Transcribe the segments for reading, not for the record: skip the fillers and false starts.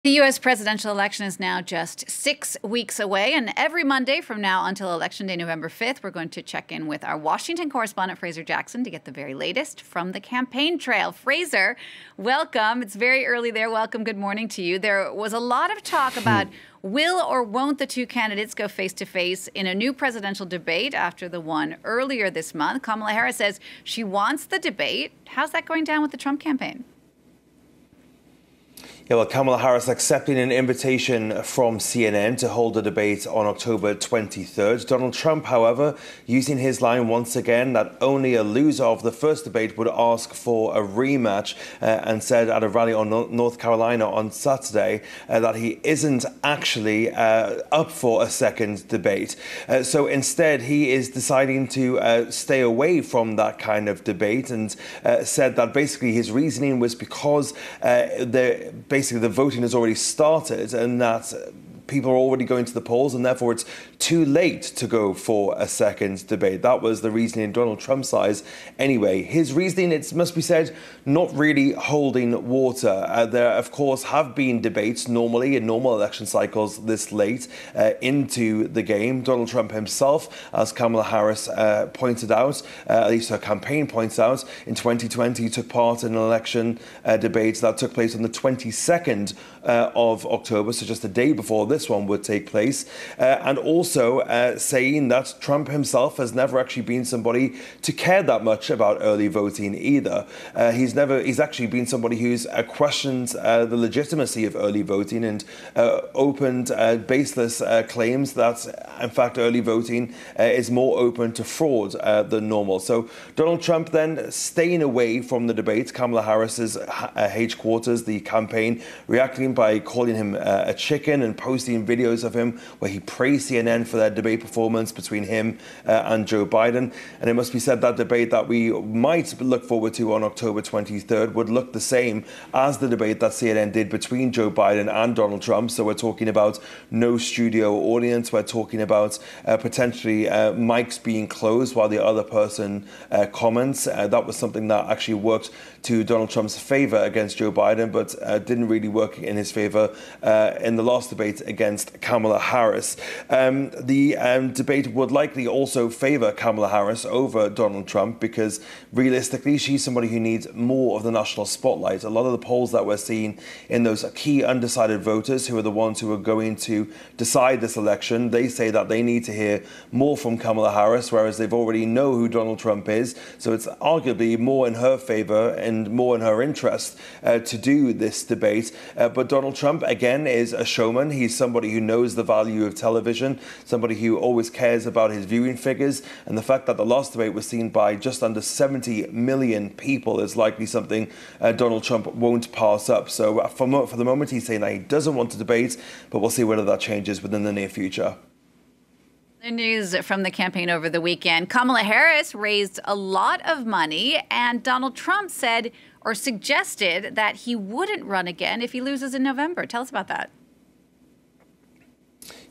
The U.S. presidential election is now just 6 weeks away, and every Monday from now until Election Day, November 5th, we're going to check in with our Washington correspondent, Fraser Jackson, to get the very latest from the campaign trail. Fraser, welcome. It's very early there. Welcome. Good morning to you. There was a lot of talk about will or won't the two candidates go face-to-face in a new presidential debate after the one earlier this month. Kamala Harris says she wants the debate. How's that going down with the Trump campaign? Yeah, well, Kamala Harris accepting an invitation from CNN to hold a debate on October 23rd. Donald Trump, however, using his line once again that only a loser of the first debate would ask for a rematch and said at a rally on North Carolina on Saturday that he isn't actually up for a second debate. So instead, he is deciding to stay away from that kind of debate and said that basically his reasoning was because basically the voting has already started and that people are already going to the polls and therefore it's too late to go for a second debate. That was the reasoning in Donald Trump's eyes anyway. His reasoning, it must be said, not really holding water. There, of course, have been debates normally in normal election cycles this late into the game. Donald Trump himself, as Kamala Harris pointed out, at least her campaign points out, in 2020 took part in an election debate that took place on the 22nd of October, so just a day before this one would take place, and also saying that Trump himself has never actually been somebody to care that much about early voting either. He's actually been somebody who's questioned the legitimacy of early voting and opened baseless claims that, in fact, early voting is more open to fraud than normal. So Donald Trump then staying away from the debate. Kamala Harris's headquarters, the campaign, reacting by calling him a chicken and posting videos of him where he praised CNN for their debate performance between him and Joe Biden. And it must be said that debate that we might look forward to on October 23rd would look the same as the debate that CNN did between Joe Biden and Donald Trump. So we're talking about no studio audience. We're talking about potentially mics being closed while the other person comments. That was something that actually worked to Donald Trump's favor against Joe Biden, but didn't really work in his favor in the last debate against Kamala Harris. The debate would likely also favor Kamala Harris over Donald Trump because realistically, she's somebody who needs more of the national spotlight. A lot of the polls that we're seeing in those key undecided voters who are the ones who are going to decide this election, they say that they need to hear more from Kamala Harris, whereas they've already know who Donald Trump is. So it's arguably more in her favor and more in her interest to do this debate. But Donald Trump, again, is a showman. He's somebody who knows the value of television, somebody who always cares about his viewing figures. And the fact that the last debate was seen by just under 70 million people is likely something Donald Trump won't pass up. So for the moment, he's saying that he doesn't want to debate, but we'll see whether that changes within the near future. The news from the campaign over the weekend. Kamala Harris raised a lot of money, and Donald Trump said or suggested that he wouldn't run again if he loses in November. Tell us about that.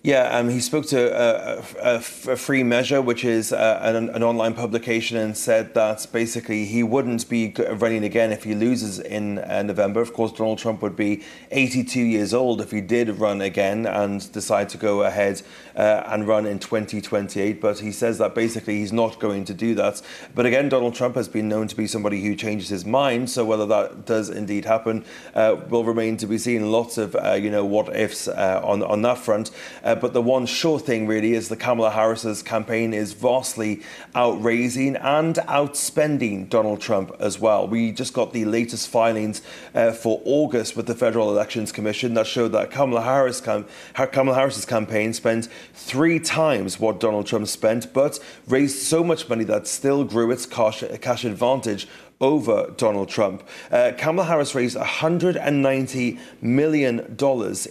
Yeah, he spoke to a Free Measure, which is an online publication, and said that basically he wouldn't be running again if he loses in November. Of course, Donald Trump would be 82 years old if he did run again and decide to go ahead and run in 2028. But he says that basically he's not going to do that. But again, Donald Trump has been known to be somebody who changes his mind. So whether that does indeed happen will remain to be seen. Lots of, what ifs on that front. But the one sure thing really is that Kamala Harris's campaign is vastly outraising and outspending Donald Trump as well. We just got the latest filings for August with the Federal Elections Commission that showed that Kamala Harris's campaign spent 3 times what Donald Trump spent, but raised so much money that still grew its cash advantage over Donald Trump. Kamala Harris raised $190 million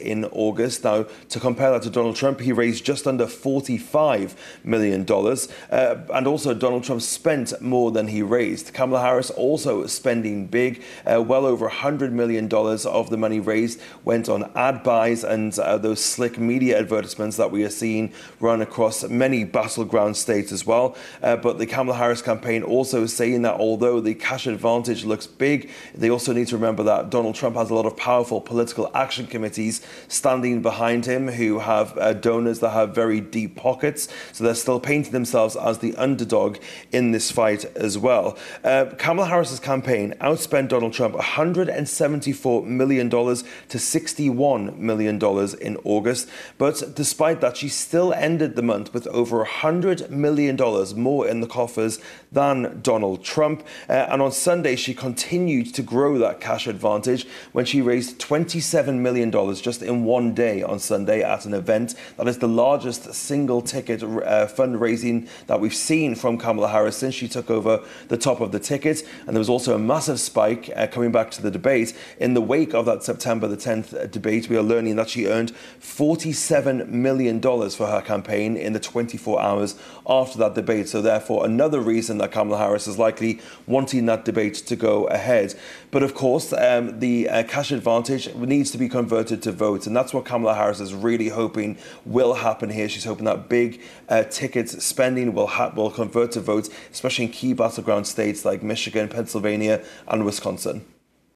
in August. Now, to compare that to Donald Trump, he raised just under $45 million. And also, Donald Trump spent more than he raised. Kamala Harris also spending big. Well over $100 million of the money raised went on ad buys and those slick media advertisements that we are seeing run across many battleground states as well. But the Kamala Harris campaign also saying that although the cash cash advantage looks big. They also need to remember that Donald Trump has a lot of powerful political action committees standing behind him who have donors that have very deep pockets. So they're still painting themselves as the underdog in this fight as well. Kamala Harris's campaign outspent Donald Trump $174 million to $61 million in August. But despite that, she still ended the month with over $100 million more in the coffers than Donald Trump. And on Sunday, she continued to grow that cash advantage when she raised $27 million just in one day on Sunday at an event that is the largest single ticket fundraising that we've seen from Kamala Harris since she took over the top of the ticket. And there was also a massive spike coming back to the debate. In the wake of that September the 10th debate, we are learning that she earned $47 million for her campaign in the 24 hours after that debate. So therefore, another reason that Kamala Harris is likely wanting that debate to go ahead. But of course, the cash advantage needs to be converted to votes. And that's what Kamala Harris is really hoping will happen here. She's hoping that big ticket spending will convert to votes, especially in key battleground states like Michigan, Pennsylvania, and Wisconsin.